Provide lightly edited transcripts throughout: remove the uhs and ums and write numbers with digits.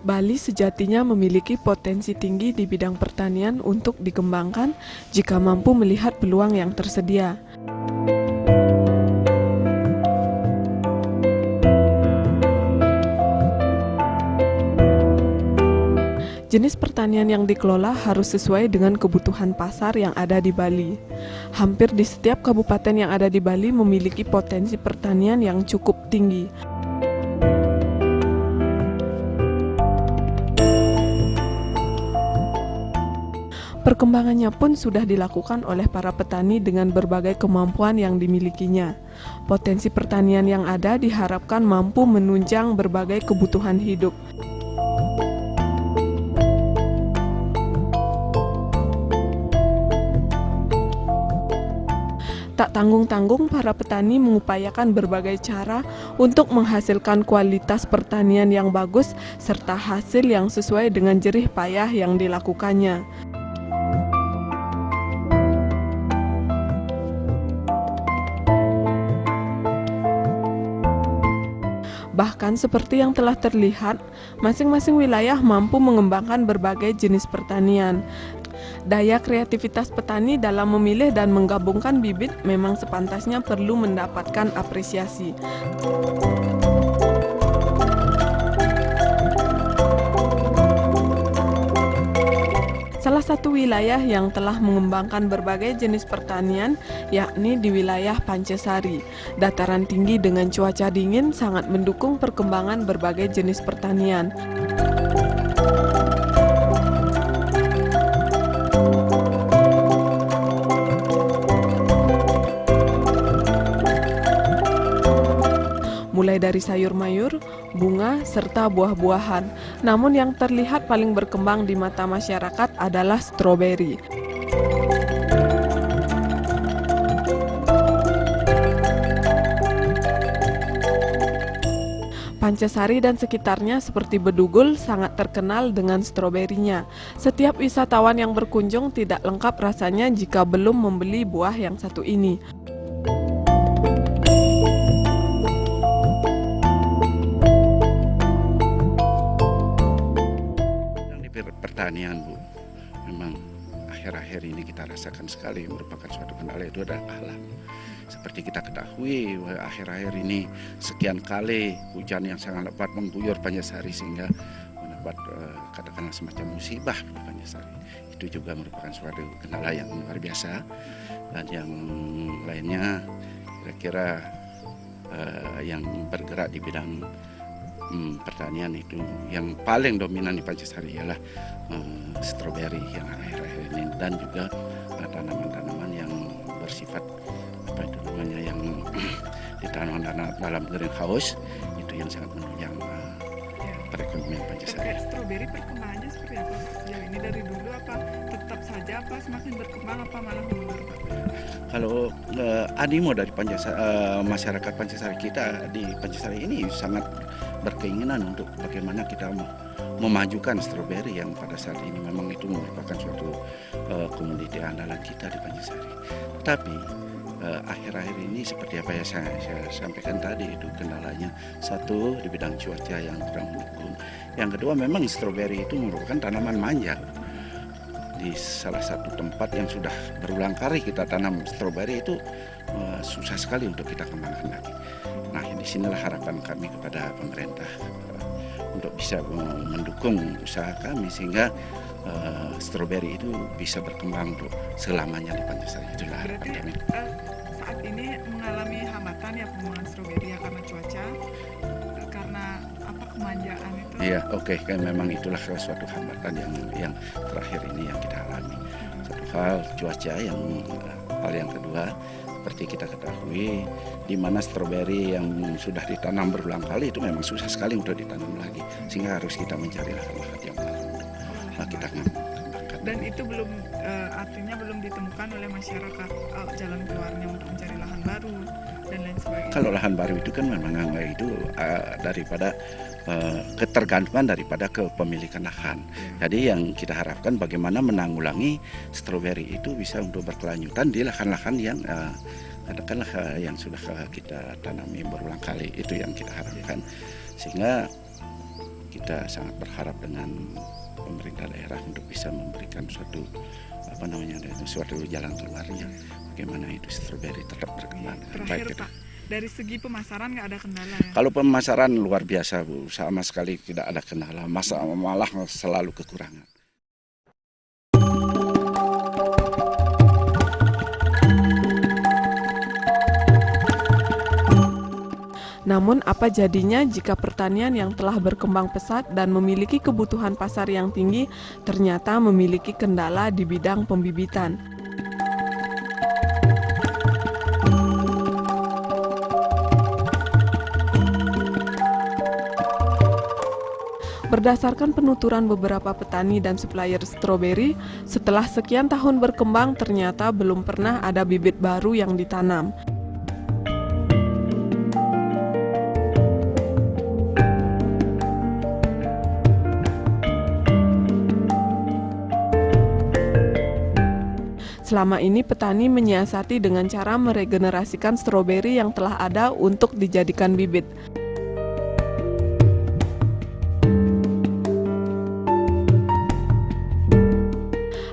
Bali sejatinya memiliki potensi tinggi di bidang pertanian untuk dikembangkan jika mampu melihat peluang yang tersedia. Jenis pertanian yang dikelola harus sesuai dengan kebutuhan pasar yang ada di Bali. Hampir di setiap kabupaten yang ada di Bali memiliki potensi pertanian yang cukup tinggi. Perkembangannya pun sudah dilakukan oleh para petani dengan berbagai kemampuan yang dimilikinya. Potensi pertanian yang ada diharapkan mampu menunjang berbagai kebutuhan hidup. Tak tanggung-tanggung, para petani mengupayakan berbagai cara untuk menghasilkan kualitas pertanian yang bagus serta hasil yang sesuai dengan jerih payah yang dilakukannya. Bahkan seperti yang telah terlihat, masing-masing wilayah mampu mengembangkan berbagai jenis pertanian. Daya kreativitas petani dalam memilih dan menggabungkan bibit memang sepantasnya perlu mendapatkan apresiasi. Salah satu wilayah yang telah mengembangkan berbagai jenis pertanian yakni di wilayah Pancasari. Dataran tinggi dengan cuaca dingin sangat mendukung perkembangan berbagai jenis pertanian. Mulai dari sayur mayur, bunga, serta buah-buahan. Namun yang terlihat paling berkembang di mata masyarakat adalah stroberi. Pancasari dan sekitarnya seperti Bedugul sangat terkenal dengan stroberinya. Setiap wisatawan yang berkunjung tidak lengkap rasanya jika belum membeli buah yang satu ini. Pertanian, Bu, memang akhir-akhir ini kita rasakan sekali merupakan suatu kendala, itu adalah alam. Seperti kita ketahui, akhir-akhir ini sekian kali hujan yang sangat lebat mengguyur Pancasari sehingga mendapat katakanlah semacam musibah di Pancasari. Itu juga merupakan suatu kendala yang luar biasa. Dan yang lainnya kira-kira yang bergerak di bidang pertanian itu yang paling dominan di Pancasari ialah stroberi yang akhir-akhir ini, dan juga tanaman-tanaman yang bersifat apa itu namanya yang ditanam dalam greenhouse, itu yang sangat menunjang perekonomian Pancasari. Terkait stroberi, perkembangannya seperti apa sejauh ini? Dari dulu apa tetap saja, apa semakin berkembang, apa malah mundur, Pak? Kalau animo dari masyarakat Pancasari kita di Pancasari ini sangat berkeinginan untuk bagaimana kita memajukan stroberi yang pada saat ini memang itu merupakan suatu komoditi andalan kita di Pancasari. Tapi akhir-akhir ini seperti apa yang saya sampaikan tadi, itu kendalanya satu di bidang cuaca yang kurang mendukung. Yang kedua, memang stroberi itu merupakan tanaman manja. Di salah satu tempat yang sudah berulang kali kita tanam stroberi itu susah sekali untuk kita kembangkan lagi. Nah, di sinilah harapan kami kepada pemerintah untuk bisa mendukung usaha kami sehingga stroberi itu bisa berkembang untuk selamanya di Pancasari. Itulah harapan kami. Saat ini mengalami hambatan ya pengembangan stroberi ya, karena cuaca, karena apa, kemanjaan itu. Iya, oke. Kan memang itulah suatu hambatan yang terakhir ini yang kita alami. Satu hal cuaca, yang hal yang kedua seperti kita ketahui, di mana stroberi yang sudah ditanam berulang kali itu memang susah sekali untuk ditanam lagi, sehingga harus kita mencari lahan-lahan yang baru. Nah, kita kembangkan. Dan itu belum artinya belum ditemukan oleh masyarakat jalan keluarnya untuk mencari lahan baru dan lain sebagainya. Kalau lahan baru itu kan memang itu daripada ketergantungan daripada kepemilikan lahan. Jadi yang kita harapkan bagaimana menanggulangi stroberi itu bisa untuk berkelanjutan di lahan-lahan yang katakanlah yang sudah kita tanami berulang kali, itu yang kita harapkan, sehingga kita sangat berharap dengan pemerintah daerah untuk bisa memberikan suatu jalan keluarnya, bagaimana industri stroberi tetap berkembang dengan baik. Terakhir Pak, dari segi pemasaran nggak ada kendala ya? Kalau pemasaran luar biasa Bu, sama sekali tidak ada kendala, malah selalu kekurangan. Namun apa jadinya jika pertanian yang telah berkembang pesat dan memiliki kebutuhan pasar yang tinggi ternyata memiliki kendala di bidang pembibitan? Berdasarkan penuturan beberapa petani dan supplier stroberi, setelah sekian tahun berkembang ternyata belum pernah ada bibit baru yang ditanam. Selama ini petani menyiasati dengan cara meregenerasikan stroberi yang telah ada untuk dijadikan bibit.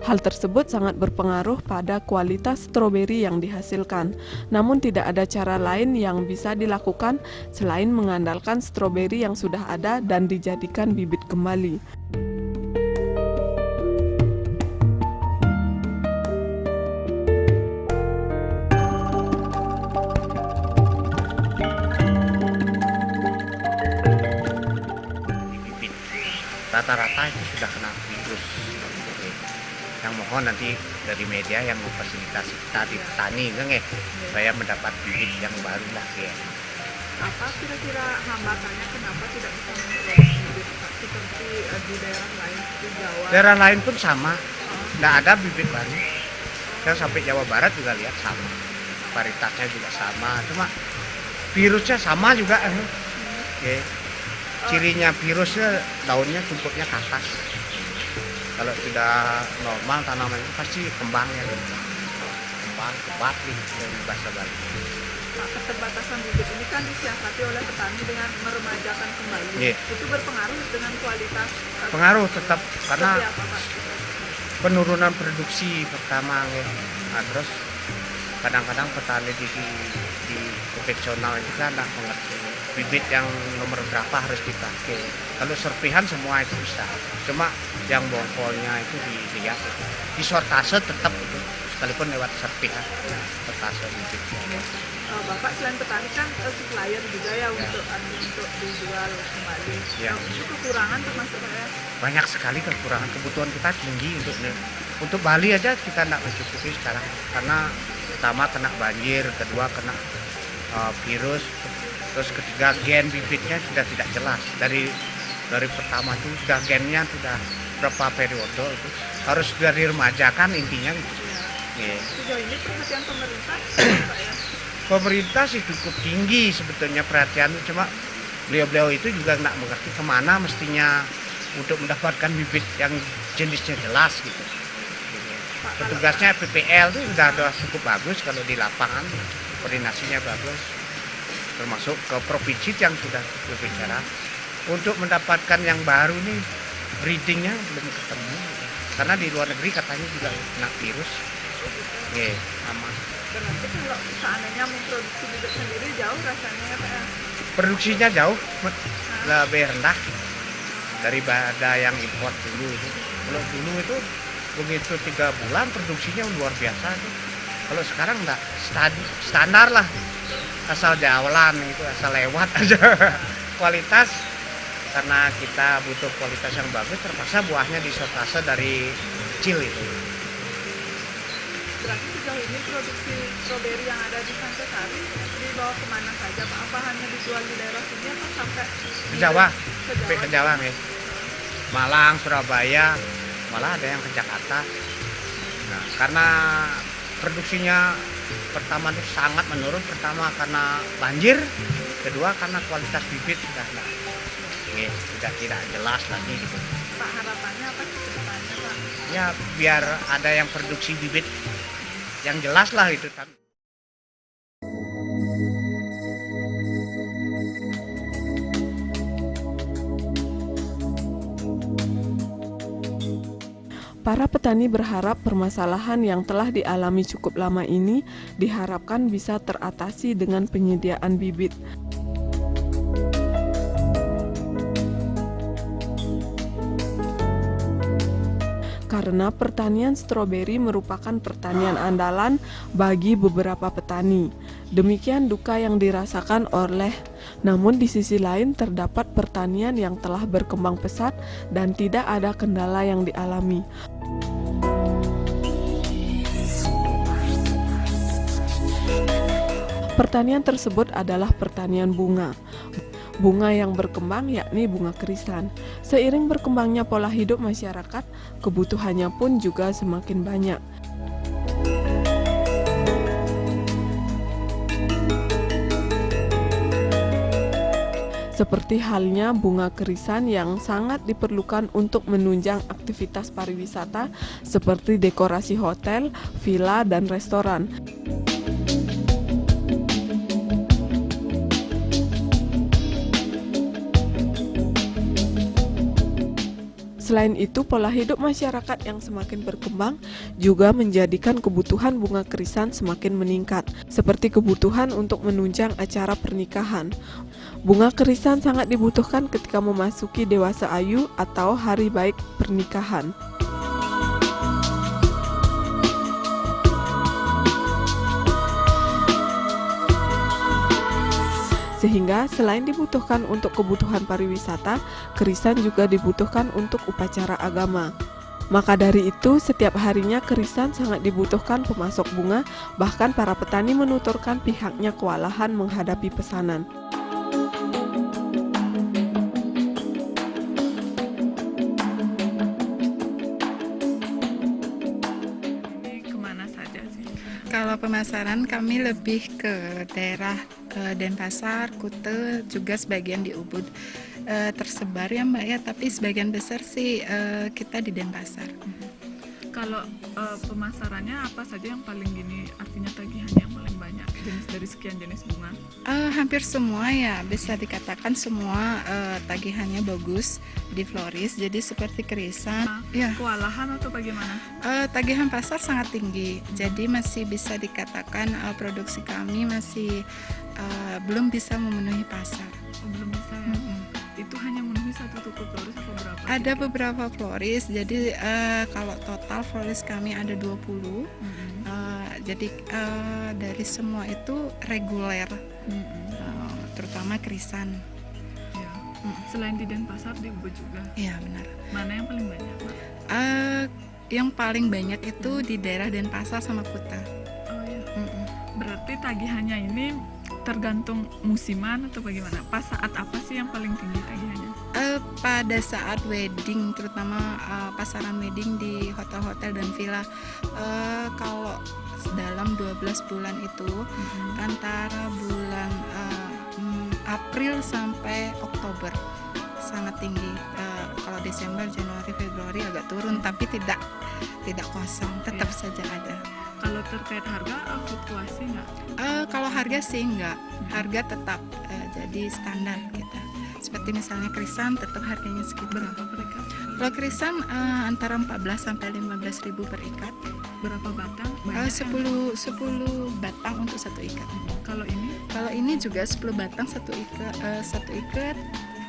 Hal tersebut sangat berpengaruh pada kualitas stroberi yang dihasilkan. Namun tidak ada cara lain yang bisa dilakukan selain mengandalkan stroberi yang sudah ada dan dijadikan bibit kembali. Bibit rata-rata itu sudah kena virus. Yang mohon nanti dari media yang memfasilitasi kita di petani supaya mendapat bibit yang baru lah ya. Apa kira-kira hambatannya kenapa tidak bisa memperoleh bibit Pak? Seperti di daerah lain seperti Jawa? Daerah lain pun sama, nggak ada bibit baru. Saya sampai Jawa Barat juga lihat sama, varietasnya juga sama, cuma virusnya sama juga. Ya. Cirinya virusnya daunnya tumpuknya ke atas. Kalau sudah normal tanaman itu pasti kembangnya kembang kebat dari bahasa Bali. Pak, keterbatasan bibit ini kan disiasati oleh petani dengan meremajakan kembali. Yeah. Itu berpengaruh dengan kualitas. Pengaruh tetap karena Seperti apa, Pak? penurunan produksi pertama ya. Nah, terus kadang-kadang petani di konvensional itu kan nggak mengerti bibit yang nomor berapa harus dipakai. Kalau serpihan semua itu bisa, cuma yang bongkolnya itu dilihat itu. Di sortase tetap itu, sekalipun lewat serpihan, sortase bibit. Bapak selain petani kan supplier juga ya untuk dijual kembali. Ya. Itu kekurangan termasuk ya? Banyak sekali kekurangan, kebutuhan kita tinggi untuk Bali aja kita tidak mencukupi sekarang karena pertama kena banjir, kedua kena virus, terus ketiga gen bibitnya sudah tidak jelas dari pertama itu sudah gennya sudah berapa periode itu harus sudah diremajakan intinya. Yeah. Sejauh ini perhatian pemerintah Pak ya? Pemerintah sih cukup tinggi sebetulnya perhatian, cuma beliau itu juga nggak mengerti kemana mestinya untuk mendapatkan bibit yang jenisnya jelas gitu. Petugasnya PPL itu sudah cukup bagus kalau di lapangan, koordinasinya bagus, termasuk ke provinsi yang sudah berbicara. Untuk mendapatkan yang baru nih, breedingnya belum ketemu, karena di luar negeri katanya juga kena virus. Oke, aman. Berarti kalau seandainya memproduksi bibit sendiri jauh rasanya ya Pak ya? Produksinya jauh lebih rendah daripada yang import dulu itu. Kalau dulu itu begitu 3 bulan produksinya luar biasa tuh. Kalau sekarang enggak standar lah, asal jalan itu asal lewat aja. Kualitas karena kita butuh kualitas yang bagus, terpaksa buahnya disortase dari kecil itu. Berarti sejauh ini produksi stroberi yang ada di Pancasari dibawa kemana saja Pak? Apa hanya dijual di daerah sini atau sampai Ke Jawa, ke sampai ke Jawa? Jawa ya. Malang, Surabaya, malah ada yang ke Jakarta. Nah, karena produksinya pertama itu sangat menurun, pertama karena banjir, kedua karena kualitas bibit sudah tidak jelas lagi gitu. Pak, harapannya apa sih ke depannya Pak? Ya biar ada yang produksi bibit yang jelas lah itu. Para petani berharap permasalahan yang telah dialami cukup lama ini diharapkan bisa teratasi dengan penyediaan bibit. Karena pertanian stroberi merupakan pertanian andalan bagi beberapa petani. Demikian duka yang dirasakan oleh, namun di sisi lain terdapat pertanian yang telah berkembang pesat dan tidak ada kendala yang dialami. Pertanian tersebut adalah pertanian bunga. Bunga yang berkembang yakni bunga kerisan. Seiring berkembangnya pola hidup masyarakat, kebutuhannya pun juga semakin banyak. Seperti halnya bunga kerisan yang sangat diperlukan untuk menunjang aktivitas pariwisata seperti dekorasi hotel, villa, dan restoran. Selain itu, pola hidup masyarakat yang semakin berkembang juga menjadikan kebutuhan bunga kerisan semakin meningkat, seperti kebutuhan untuk menunjang acara pernikahan. Bunga kerisan sangat dibutuhkan ketika memasuki dewasa ayu atau hari baik pernikahan. Sehingga selain dibutuhkan untuk kebutuhan pariwisata, kerisan juga dibutuhkan untuk upacara agama. Maka dari itu, setiap harinya kerisan sangat dibutuhkan pemasok bunga, bahkan para petani menuturkan pihaknya kewalahan menghadapi pesanan. Ini kemana saja sih? Kalau pemasaran kami lebih ke daerah Denpasar, Kute, juga sebagian di Ubud. Tersebar ya Mbak ya, tapi sebagian besar sih kita di Denpasar. Kalau pemasarannya apa saja yang paling gini, artinya tagihannya yang paling banyak jenis dari sekian jenis bunga? Hampir semua ya, bisa dikatakan semua tagihannya bagus di floris, jadi seperti kerisan. Ya, Kewalahan atau bagaimana? tagihan pasar sangat tinggi, jadi masih bisa dikatakan produksi kami masih belum bisa memenuhi pasar. Oh, belum bisa ya? Itu hanya memenuhi satu toko floris atau berapa? Ada beberapa floris, jadi kalau total floris kami ada 20. Jadi dari semua itu reguler, terutama kerisan. Ya. Selain di Denpasar, di Ubud juga. Iya benar. Mana yang paling banyak, Mbak? Yang paling banyak itu di daerah Denpasar sama Kuta. Oh ya. Berarti tagihannya ini tergantung musiman atau bagaimana? Pas saat apa sih yang paling tinggi tagihannya? Pada saat wedding, terutama pasaran wedding di hotel-hotel dan villa, kalau dalam 12 bulan itu antara bulan April sampai Oktober sangat tinggi. Kalau Desember, Januari, Februari agak turun, tapi tidak kosong, tetap saja ada. Kalau terkait harga, fluktuasi nggak? Kalau harga sih enggak, harga tetap jadi standar kita. Seperti misalnya kerisan tetap harganya segitu. Berapa per ikat? Kalau kerisan antara 14 sampai 15 ribu per ikat. Berapa batang? Banyak 10 batang untuk satu ikat. Kalau ini? Kalau ini juga 10 batang satu ikat.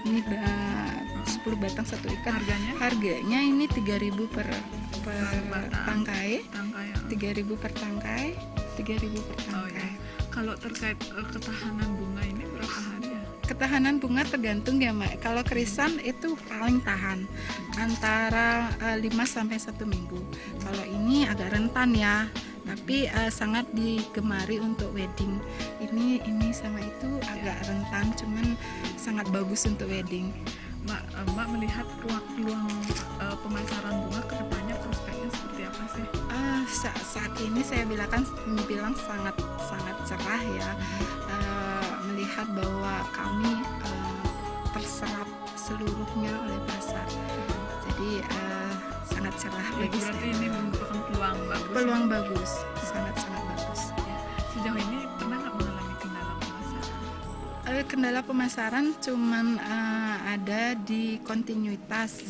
Ini 10 batang satu ikat. Harganya? Harganya ini 3.000 per batang. tangkai. Tangkai. 3.000 per tangkai. 3.000 per Oh ya. tangkai. Kalau terkait ketahanan bunga ini berapa hari ya? Ketahanan bunga tergantung ya Mbak. Kalau kerisan itu paling tahan antara 5 sampai 1 minggu. Kalau ini agak rentan ya, tapi sangat digemari untuk wedding. Ini sama itu agak rentan, cuman sangat bagus untuk wedding. Mbak melihat peluang pemasaran bunga ke depannya prospeknya seperti apa sih? Saat ini saya bilang sangat cerah ya. Melihat bahwa kami terserap seluruhnya oleh pasar, jadi sangat cerah Ya, bagi berarti saya. ini merupakan peluang bagus. Peluang bagus, sangat bagus. Ya. Sejauh ini pernah nggak mengalami kendala pemasaran? Kendala pemasaran cuman ada di kontinuitas.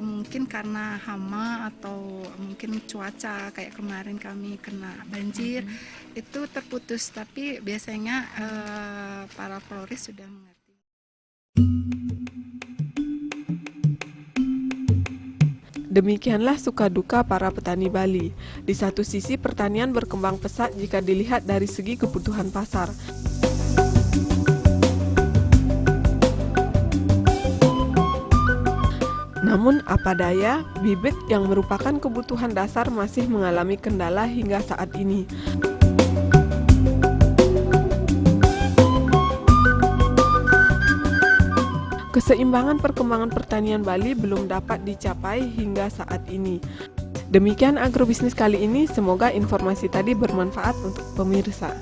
mungkin karena hama atau mungkin cuaca kayak kemarin kami kena banjir itu terputus, tapi biasanya para floris sudah mengerti. Demikianlah suka duka para petani Bali. Di satu sisi pertanian berkembang pesat jika dilihat dari segi kebutuhan pasar. Namun apa daya, bibit yang merupakan kebutuhan dasar masih mengalami kendala hingga saat ini. Keseimbangan perkembangan pertanian Bali belum dapat dicapai hingga saat ini. Demikian agrobisnis kali ini, semoga informasi tadi bermanfaat untuk pemirsa.